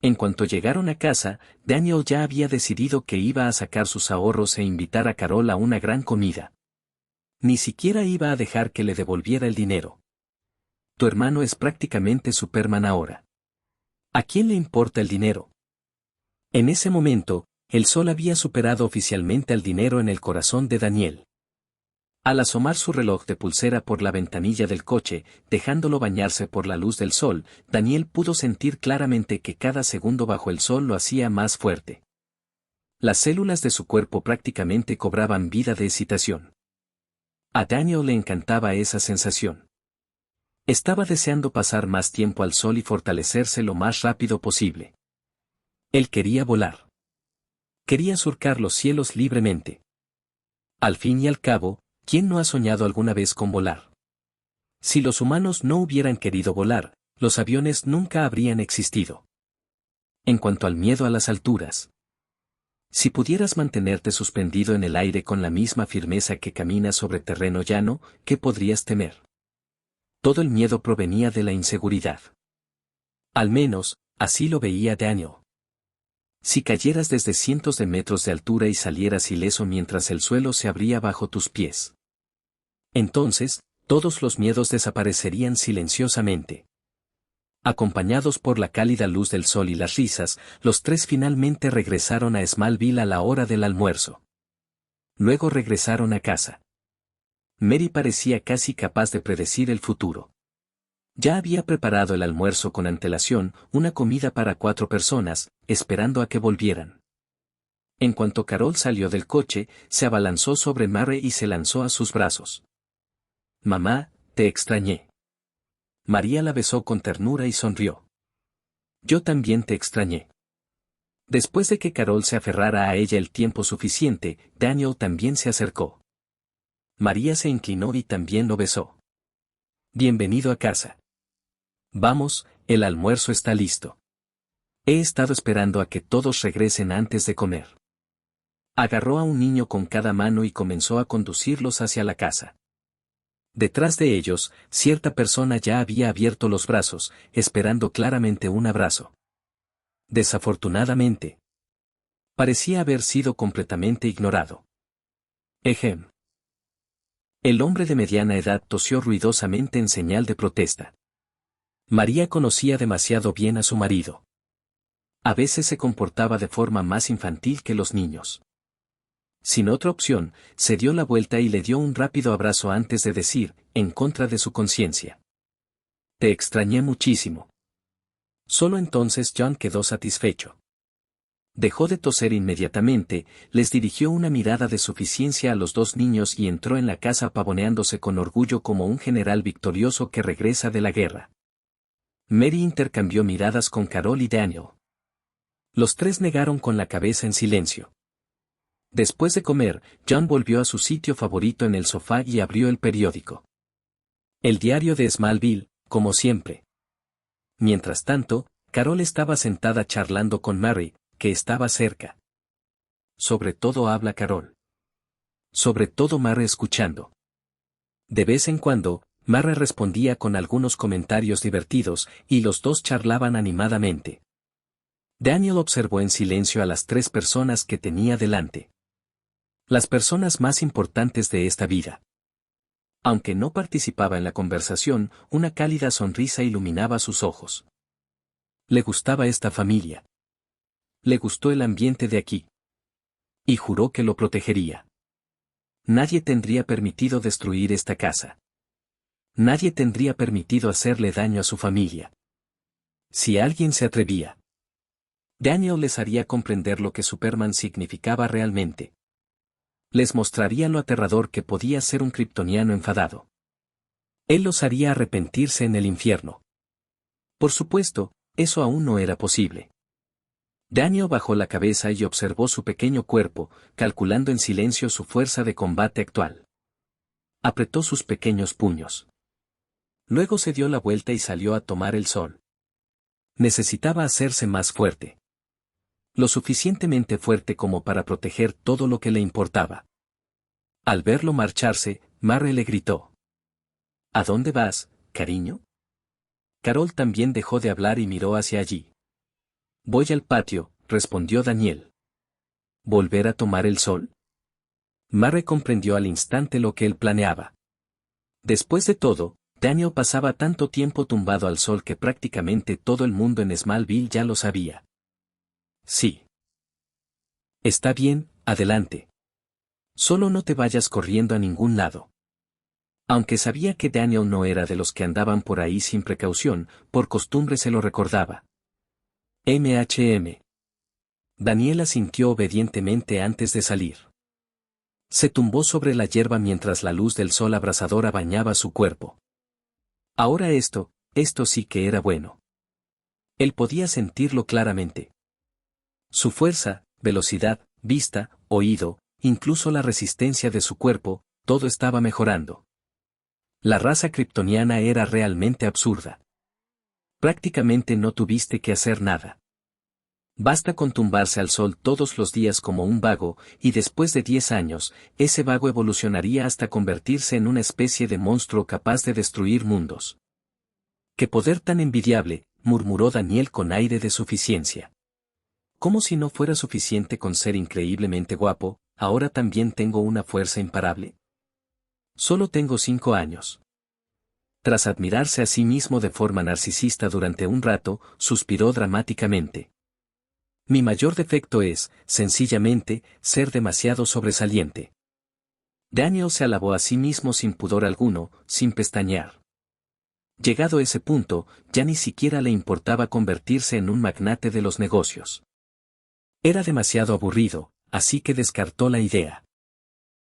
En cuanto llegaron a casa, Daniel ya había decidido que iba a sacar sus ahorros e invitar a Carol a una gran comida. Ni siquiera iba a dejar que le devolviera el dinero. Tu hermano es prácticamente Superman ahora. ¿A quién le importa el dinero? En ese momento, el sol había superado oficialmente al dinero en el corazón de Daniel. Al asomar su reloj de pulsera por la ventanilla del coche, dejándolo bañarse por la luz del sol, Daniel pudo sentir claramente que cada segundo bajo el sol lo hacía más fuerte. Las células de su cuerpo prácticamente cobraban vida de excitación. A Daniel le encantaba esa sensación. Estaba deseando pasar más tiempo al sol y fortalecerse lo más rápido posible. Él quería volar. Quería surcar los cielos libremente. Al fin y al cabo, ¿quién no ha soñado alguna vez con volar? Si los humanos no hubieran querido volar, los aviones nunca habrían existido. En cuanto al miedo a las alturas. Si pudieras mantenerte suspendido en el aire con la misma firmeza que caminas sobre terreno llano, ¿qué podrías temer? Todo el miedo provenía de la inseguridad. Al menos, así lo veía Daniel. Si cayeras desde cientos de metros de altura y salieras ileso mientras el suelo se abría bajo tus pies. Entonces, todos los miedos desaparecerían silenciosamente. Acompañados por la cálida luz del sol y las risas, los tres finalmente regresaron a Smallville a la hora del almuerzo. Luego regresaron a casa. Mary parecía casi capaz de predecir el futuro. Ya había preparado el almuerzo con antelación, una comida para 4 personas, esperando a que volvieran. En cuanto Carol salió del coche, se abalanzó sobre Mary y se lanzó a sus brazos. Mamá, te extrañé. María la besó con ternura y sonrió. Yo también te extrañé. Después de que Carol se aferrara a ella el tiempo suficiente, Daniel también se acercó. María se inclinó y también lo besó. Bienvenido a casa. Vamos, el almuerzo está listo. He estado esperando a que todos regresen antes de comer. Agarró a un niño con cada mano y comenzó a conducirlos hacia la casa. Detrás de ellos, cierta persona ya había abierto los brazos, esperando claramente un abrazo. Desafortunadamente, parecía haber sido completamente ignorado. Ejem. El hombre de mediana edad tosió ruidosamente en señal de protesta. María conocía demasiado bien a su marido. A veces se comportaba de forma más infantil que los niños. Sin otra opción, se dio la vuelta y le dio un rápido abrazo antes de decir, en contra de su conciencia: Te extrañé muchísimo. Solo entonces John quedó satisfecho. Dejó de toser inmediatamente, les dirigió una mirada de suficiencia a los 2 niños y entró en la casa pavoneándose con orgullo como un general victorioso que regresa de la guerra. Mary intercambió miradas con Carol y Daniel. Los 3 negaron con la cabeza en silencio. Después de comer, John volvió a su sitio favorito en el sofá y abrió el periódico. El diario de Smallville, como siempre. Mientras tanto, Carol estaba sentada charlando con Mary, que estaba cerca. Sobre todo habla Carol. Sobre todo Mary escuchando. De vez en cuando, Mary respondía con algunos comentarios divertidos, y los dos charlaban animadamente. Daniel observó en silencio a las 3 personas que tenía delante. Las personas más importantes de esta vida. Aunque no participaba en la conversación, una cálida sonrisa iluminaba sus ojos. Le gustaba esta familia. Le gustó el ambiente de aquí. Y juró que lo protegería. Nadie tendría permitido destruir esta casa. Nadie tendría permitido hacerle daño a su familia. Si alguien se atrevía. Daniel les haría comprender lo que Superman significaba realmente. Les mostraría lo aterrador que podía ser un kryptoniano enfadado. Él los haría arrepentirse en el infierno. Por supuesto, eso aún no era posible. Daniel bajó la cabeza y observó su pequeño cuerpo, calculando en silencio su fuerza de combate actual. Apretó sus pequeños puños. Luego se dio la vuelta y salió a tomar el sol. Necesitaba hacerse más fuerte. Lo suficientemente fuerte como para proteger todo lo que le importaba. Al verlo marcharse, Mary le gritó: ¿A dónde vas, cariño? Carol también dejó de hablar y miró hacia allí. Voy al patio, respondió Daniel. ¿Volver a tomar el sol? Mary comprendió al instante lo que él planeaba. Después de todo, Daniel pasaba tanto tiempo tumbado al sol que prácticamente todo el mundo en Smallville ya lo sabía. Sí. Está bien, adelante. Solo no te vayas corriendo a ningún lado. Aunque sabía que Daniel no era de los que andaban por ahí sin precaución, por costumbre se lo recordaba. Daniel asintió obedientemente antes de salir. Se tumbó sobre la hierba mientras la luz del sol abrasadora bañaba su cuerpo. Ahora esto sí que era bueno. Él podía sentirlo claramente. Su fuerza, velocidad, vista, oído, incluso la resistencia de su cuerpo, todo estaba mejorando. La raza kryptoniana era realmente absurda. Prácticamente no tuviste que hacer nada. Basta con tumbarse al sol todos los días como un vago, y después de 10 años, ese vago evolucionaría hasta convertirse en una especie de monstruo capaz de destruir mundos. ¡Qué poder tan envidiable!, murmuró Daniel con aire de suficiencia. Como si no fuera suficiente con ser increíblemente guapo, ahora también tengo una fuerza imparable. Solo tengo 5 años. Tras admirarse a sí mismo de forma narcisista durante un rato, suspiró dramáticamente. Mi mayor defecto es, sencillamente, ser demasiado sobresaliente. Daniel se alabó a sí mismo sin pudor alguno, sin pestañear. Llegado ese punto, ya ni siquiera le importaba convertirse en un magnate de los negocios. Era demasiado aburrido, así que descartó la idea.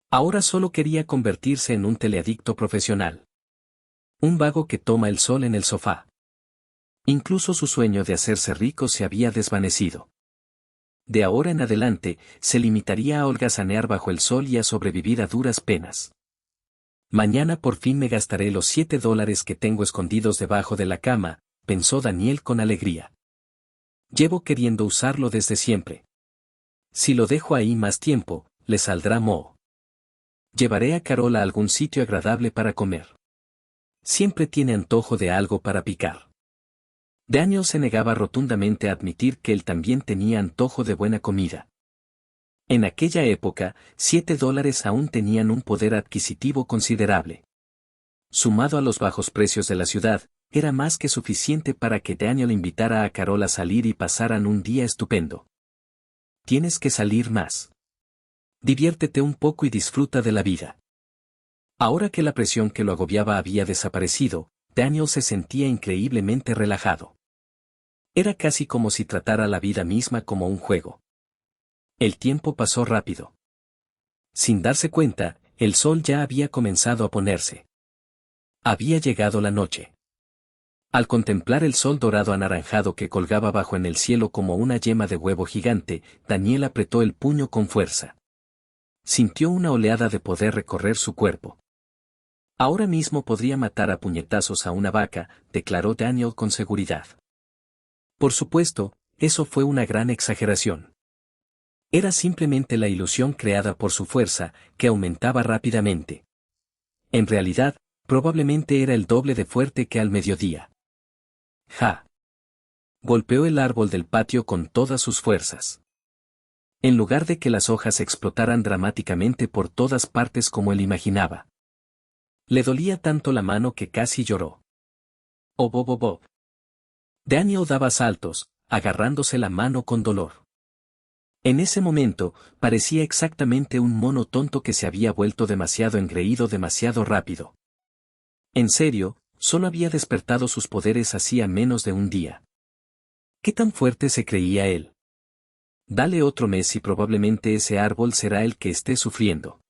Ahora solo quería convertirse en un teleadicto profesional. Un vago que toma el sol en el sofá. Incluso su sueño de hacerse rico se había desvanecido. De ahora en adelante, se limitaría a holgazanear bajo el sol y a sobrevivir a duras penas. Mañana por fin me gastaré los $7 que tengo escondidos debajo de la cama, pensó Daniel con alegría. Llevo queriendo usarlo desde siempre. Si lo dejo ahí más tiempo, le saldrá moho. Llevaré a Carol a algún sitio agradable para comer. Siempre tiene antojo de algo para picar. Daniel se negaba rotundamente a admitir que él también tenía antojo de buena comida. En aquella época, $7 aún tenían un poder adquisitivo considerable. Sumado a los bajos precios de la ciudad, era más que suficiente para que Daniel invitara a Carol a salir y pasaran un día estupendo. Tienes que salir más. Diviértete un poco y disfruta de la vida. Ahora que la presión que lo agobiaba había desaparecido, Daniel se sentía increíblemente relajado. Era casi como si tratara la vida misma como un juego. El tiempo pasó rápido. Sin darse cuenta, el sol ya había comenzado a ponerse. Había llegado la noche. Al contemplar el sol dorado anaranjado que colgaba bajo en el cielo como una yema de huevo gigante, Daniel apretó el puño con fuerza. Sintió una oleada de poder recorrer su cuerpo. Ahora mismo podría matar a puñetazos a una vaca, declaró Daniel con seguridad. Por supuesto, eso fue una gran exageración. Era simplemente la ilusión creada por su fuerza, que aumentaba rápidamente. En realidad, probablemente era el doble de fuerte que al mediodía. ¡Ja! Golpeó el árbol del patio con todas sus fuerzas. En lugar de que las hojas explotaran dramáticamente por todas partes como él imaginaba. Le dolía tanto la mano que casi lloró. ¡Oh, Bob, Bob, Bob! Daniel daba saltos, agarrándose la mano con dolor. En ese momento, parecía exactamente un mono tonto que se había vuelto demasiado engreído demasiado rápido. En serio, solo había despertado sus poderes hacía menos de un día. ¿Qué tan fuerte se creía él? Dale otro mes y probablemente ese árbol será el que esté sufriendo.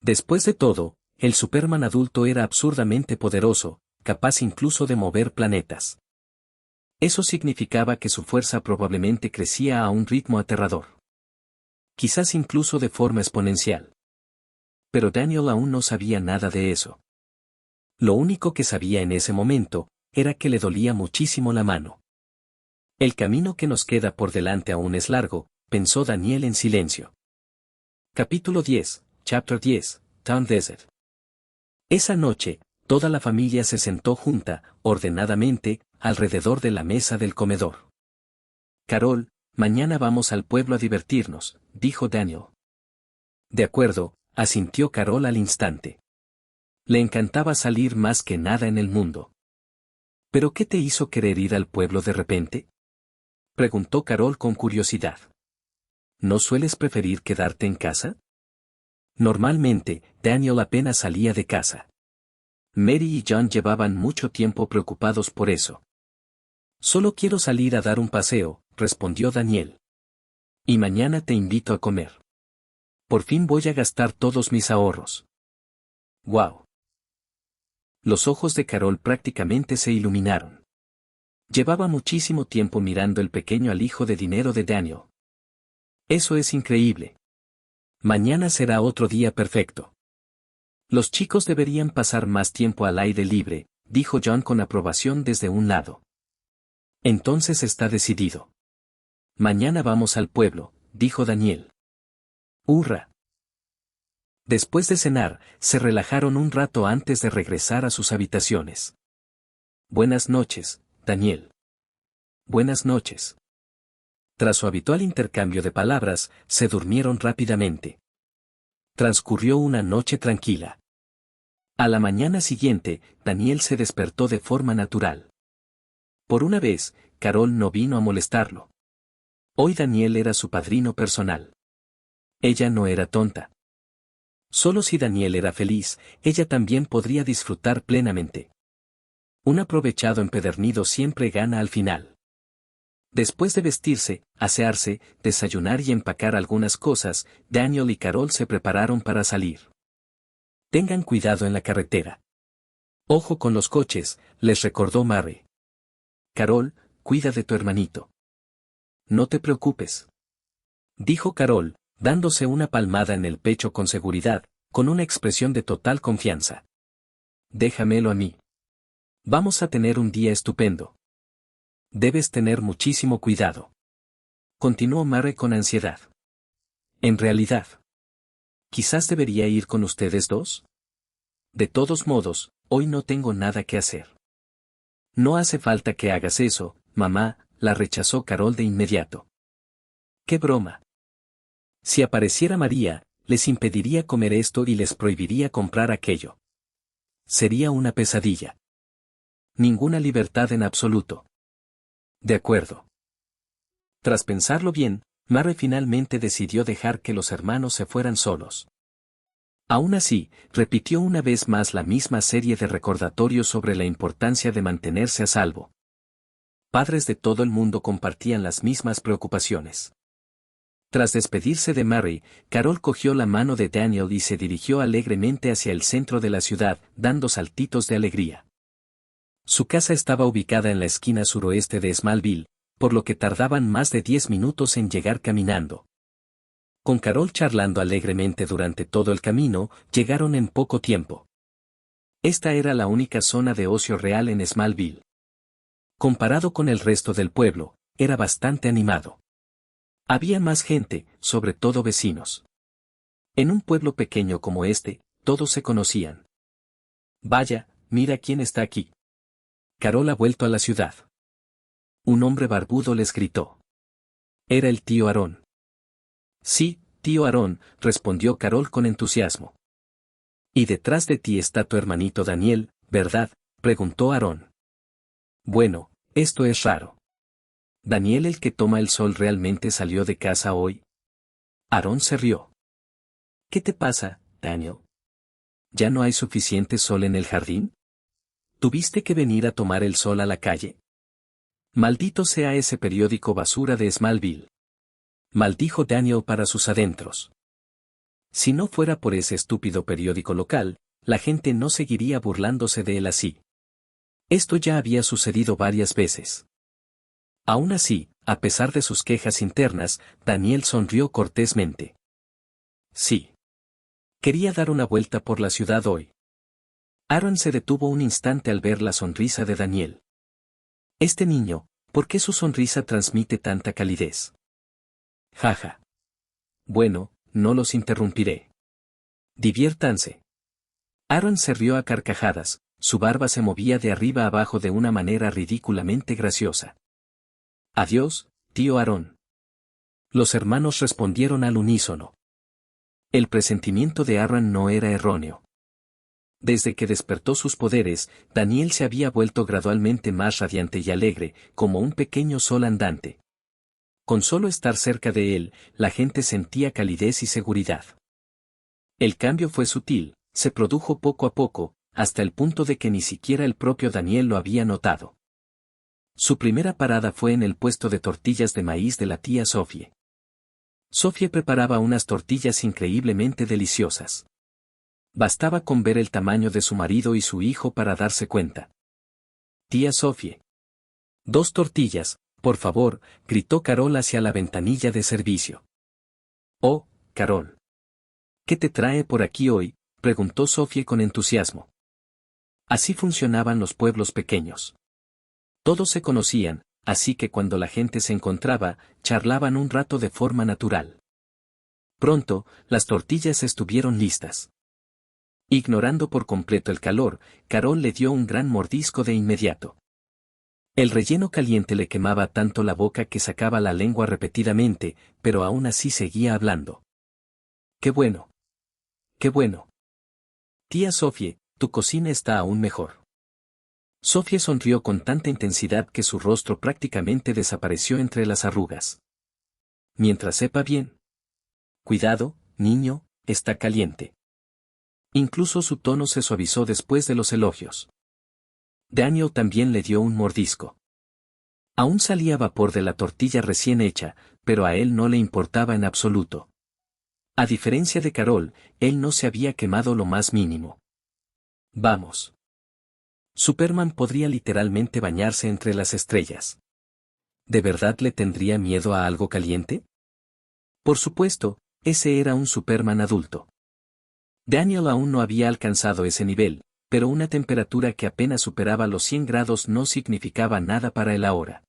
Después de todo, el Superman adulto era absurdamente poderoso, capaz incluso de mover planetas. Eso significaba que su fuerza probablemente crecía a un ritmo aterrador. Quizás incluso de forma exponencial. Pero Daniel aún no sabía nada de eso. Lo único que sabía en ese momento, era que le dolía muchísimo la mano. El camino que nos queda por delante aún es largo, pensó Daniel en silencio. Capítulo 10, Chapter 10, Town Desert. Esa noche, toda la familia se sentó junta, ordenadamente, alrededor de la mesa del comedor. Carol, mañana vamos al pueblo a divertirnos, dijo Daniel. De acuerdo, asintió Carol al instante. Le encantaba salir más que nada en el mundo. ¿Pero qué te hizo querer ir al pueblo de repente? Preguntó Carol con curiosidad. ¿No sueles preferir quedarte en casa? Normalmente, Daniel apenas salía de casa. Mary y John llevaban mucho tiempo preocupados por eso. Solo quiero salir a dar un paseo, respondió Daniel. Y mañana te invito a comer. Por fin voy a gastar todos mis ahorros. ¡Wow! Los ojos de Carol prácticamente se iluminaron. Llevaba muchísimo tiempo mirando el pequeño alijo de dinero de Daniel. Eso es increíble. Mañana será otro día perfecto. Los chicos deberían pasar más tiempo al aire libre, dijo John con aprobación desde un lado. Entonces está decidido. Mañana vamos al pueblo, dijo Daniel. ¡Hurra! Después de cenar, se relajaron un rato antes de regresar a sus habitaciones. Buenas noches, Daniel. Buenas noches. Tras su habitual intercambio de palabras, se durmieron rápidamente. Transcurrió una noche tranquila. A la mañana siguiente, Daniel se despertó de forma natural. Por una vez, Carol no vino a molestarlo. Hoy Daniel era su padrino personal. Ella no era tonta. Solo si Daniel era feliz, ella también podría disfrutar plenamente. Un aprovechado empedernido siempre gana al final. Después de vestirse, asearse, desayunar y empacar algunas cosas, Daniel y Carol se prepararon para salir. Tengan cuidado en la carretera. Ojo con los coches, les recordó Mary. Carol, cuida de tu hermanito. No te preocupes. Dijo Carol, dándose una palmada en el pecho con seguridad, con una expresión de total confianza. Déjamelo a mí. Vamos a tener un día estupendo. Debes tener muchísimo cuidado. Continuó Mary con ansiedad. En realidad. ¿Quizás debería ir con ustedes dos? De todos modos, hoy no tengo nada que hacer. No hace falta que hagas eso, mamá, la rechazó Carol de inmediato. ¡Qué broma! Si apareciera María, les impediría comer esto y les prohibiría comprar aquello. Sería una pesadilla. Ninguna libertad en absoluto. De acuerdo. Tras pensarlo bien, Mary finalmente decidió dejar que los hermanos se fueran solos. Aún así, repitió una vez más la misma serie de recordatorios sobre la importancia de mantenerse a salvo. Padres de todo el mundo compartían las mismas preocupaciones. Tras despedirse de Mary, Carol cogió la mano de Daniel y se dirigió alegremente hacia el centro de la ciudad, dando saltitos de alegría. Su casa estaba ubicada en la esquina suroeste de Smallville, por lo que tardaban más de 10 minutos en llegar caminando. Con Carol charlando alegremente durante todo el camino, llegaron en poco tiempo. Esta era la única zona de ocio real en Smallville. Comparado con el resto del pueblo, era bastante animado. Había más gente, sobre todo vecinos. En un pueblo pequeño como este, todos se conocían. Vaya, mira quién está aquí. Carol ha vuelto a la ciudad. Un hombre barbudo les gritó. Era el tío Aarón. Sí, tío Aarón, respondió Carol con entusiasmo. Y detrás de ti está tu hermanito Daniel, ¿verdad?, preguntó Aarón. Bueno, esto es raro. ¿Daniel el que toma el sol realmente salió de casa hoy? Aarón se rió. ¿Qué te pasa, Daniel? ¿Ya no hay suficiente sol en el jardín? ¿Tuviste que venir a tomar el sol a la calle? Maldito sea ese periódico basura de Smallville. maldijo Daniel para sus adentros. Si no fuera por ese estúpido periódico local, la gente no seguiría burlándose de él así. Esto ya había sucedido varias veces. Aún así, a pesar de sus quejas internas, Daniel sonrió cortésmente. Sí. Quería dar una vuelta por la ciudad hoy. Aaron se detuvo un instante al ver la sonrisa de Daniel. Este niño, ¿por qué su sonrisa transmite tanta calidez? Jaja. Bueno, no los interrumpiré. Diviértanse. Aaron se rió a carcajadas, su barba se movía de arriba abajo de una manera ridículamente graciosa. Adiós, tío Aaron. Los hermanos respondieron al unísono. El presentimiento de Aaron no era erróneo. Desde que despertó sus poderes, Daniel se había vuelto gradualmente más radiante y alegre, como un pequeño sol andante. Con solo estar cerca de él, la gente sentía calidez y seguridad. El cambio fue sutil, se produjo poco a poco, hasta el punto de que ni siquiera el propio Daniel lo había notado. Su primera parada fue en el puesto de tortillas de maíz de la tía Sophie. Sophie preparaba unas tortillas increíblemente deliciosas. Bastaba con ver el tamaño de su marido y su hijo para darse cuenta. Tía Sophie. 2 tortillas, por favor, gritó Carol hacia la ventanilla de servicio. Oh, Carol. ¿Qué te trae por aquí hoy?, preguntó Sophie con entusiasmo. Así funcionaban los pueblos pequeños. Todos se conocían, así que cuando la gente se encontraba, charlaban un rato de forma natural. Pronto, las tortillas estuvieron listas. Ignorando por completo el calor, Carol le dio un gran mordisco de inmediato. El relleno caliente le quemaba tanto la boca que sacaba la lengua repetidamente, pero aún así seguía hablando. ¡Qué bueno! ¡Qué bueno! Tía Sophie, tu cocina está aún mejor. Sophie sonrió con tanta intensidad que su rostro prácticamente desapareció entre las arrugas. Mientras sepa bien. Cuidado, niño, está caliente. Incluso su tono se suavizó después de los elogios. Daniel también le dio un mordisco. Aún salía vapor de la tortilla recién hecha, pero a él no le importaba en absoluto. A diferencia de Carol, él no se había quemado lo más mínimo. Vamos. Superman podría literalmente bañarse entre las estrellas. ¿De verdad le tendría miedo a algo caliente? Por supuesto, ese era un Superman adulto. Daniel aún no había alcanzado ese nivel, pero una temperatura que apenas superaba los 100 grados no significaba nada para él ahora.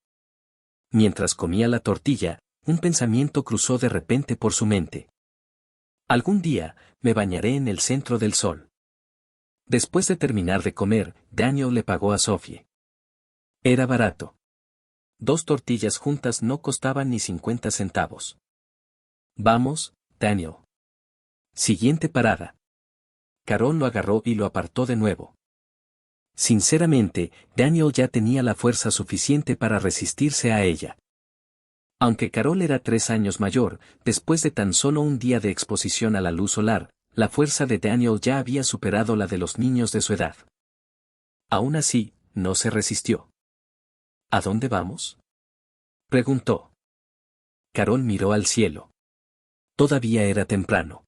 Mientras comía la tortilla, un pensamiento cruzó de repente por su mente. Algún día, me bañaré en el centro del sol. Después de terminar de comer, Daniel le pagó a Sophie. Era barato. 2 tortillas juntas no costaban ni 50 centavos. Vamos, Daniel. Siguiente parada. Carol lo agarró y lo apartó de nuevo. Sinceramente, Daniel ya tenía la fuerza suficiente para resistirse a ella. Aunque Carol era 3 años mayor, después de tan solo un día de exposición a la luz solar, la fuerza de Daniel ya había superado la de los niños de su edad. Aún así, no se resistió. ¿A dónde vamos?, preguntó. Carol miró al cielo. Todavía era temprano.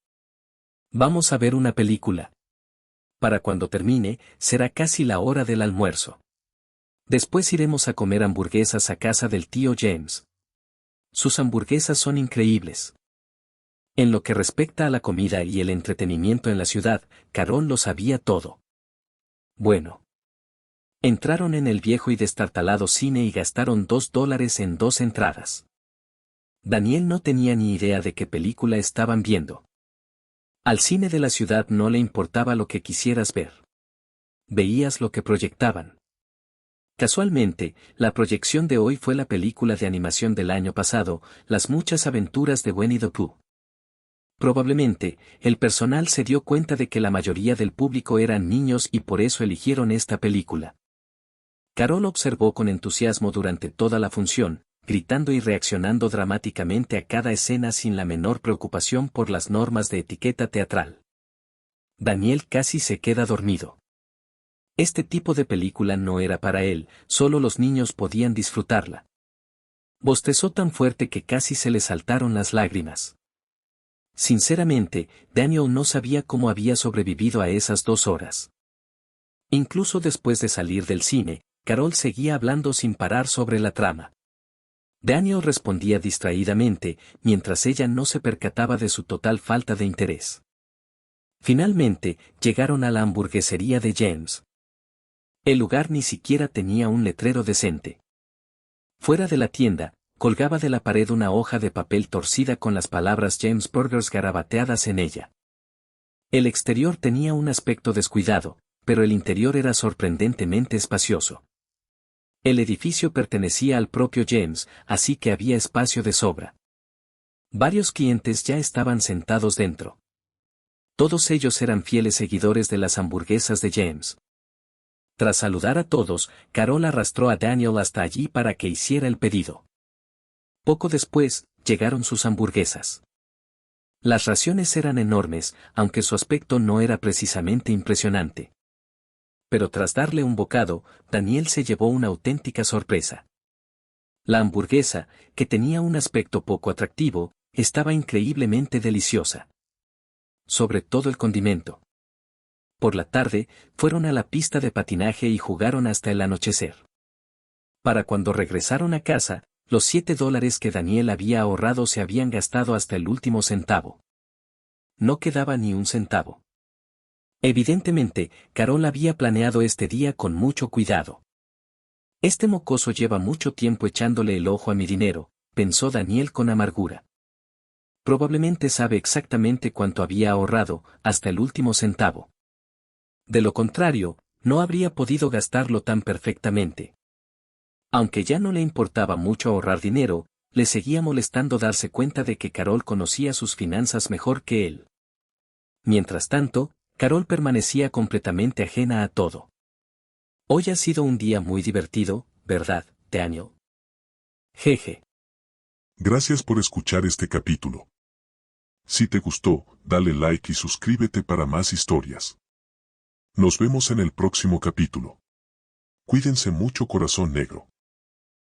Vamos a ver una película. Para cuando termine, será casi la hora del almuerzo. Después iremos a comer hamburguesas a casa del tío James. Sus hamburguesas son increíbles. En lo que respecta a la comida y el entretenimiento en la ciudad, Carol lo sabía todo. Bueno. Entraron en el viejo y destartalado cine y gastaron $2 en 2 entradas. Daniel no tenía ni idea de qué película estaban viendo. Al cine de la ciudad no le importaba lo que quisieras ver. Veías lo que proyectaban. Casualmente, la proyección de hoy fue la película de animación del año pasado, Las muchas aventuras de Winnie the Pooh. Probablemente, el personal se dio cuenta de que la mayoría del público eran niños y por eso eligieron esta película. Carol observó con entusiasmo durante toda la función, gritando y reaccionando dramáticamente a cada escena sin la menor preocupación por las normas de etiqueta teatral. Daniel casi se queda dormido. Este tipo de película no era para él, solo los niños podían disfrutarla. Bostezó tan fuerte que casi se le saltaron las lágrimas. Sinceramente, Daniel no sabía cómo había sobrevivido a esas 2 horas. Incluso después de salir del cine, Carol seguía hablando sin parar sobre la trama. Daniel respondía distraídamente, mientras ella no se percataba de su total falta de interés. Finalmente, llegaron a la hamburguesería de James. El lugar ni siquiera tenía un letrero decente. Fuera de la tienda, colgaba de la pared una hoja de papel torcida con las palabras James Burgers garabateadas en ella. El exterior tenía un aspecto descuidado, pero el interior era sorprendentemente espacioso. El edificio pertenecía al propio James, así que había espacio de sobra. Varios clientes ya estaban sentados dentro. Todos ellos eran fieles seguidores de las hamburguesas de James. Tras saludar a todos, Carol arrastró a Daniel hasta allí para que hiciera el pedido. Poco después, llegaron sus hamburguesas. Las raciones eran enormes, aunque su aspecto no era precisamente impresionante. Pero tras darle un bocado, Daniel se llevó una auténtica sorpresa. La hamburguesa, que tenía un aspecto poco atractivo, estaba increíblemente deliciosa. Sobre todo el condimento. Por la tarde, fueron a la pista de patinaje y jugaron hasta el anochecer. Para cuando regresaron a casa, los $7 que Daniel había ahorrado se habían gastado hasta el último centavo. No quedaba ni un centavo. Evidentemente, Carol había planeado este día con mucho cuidado. Este mocoso lleva mucho tiempo echándole el ojo a mi dinero, pensó Daniel con amargura. Probablemente sabe exactamente cuánto había ahorrado, hasta el último centavo. De lo contrario, no habría podido gastarlo tan perfectamente. Aunque ya no le importaba mucho ahorrar dinero, le seguía molestando darse cuenta de que Carol conocía sus finanzas mejor que él. Mientras tanto, Carol permanecía completamente ajena a todo. Hoy ha sido un día muy divertido, ¿verdad, Daniel? Jeje. Gracias por escuchar este capítulo. Si te gustó, dale like y suscríbete para más historias. Nos vemos en el próximo capítulo. Cuídense mucho, corazón negro.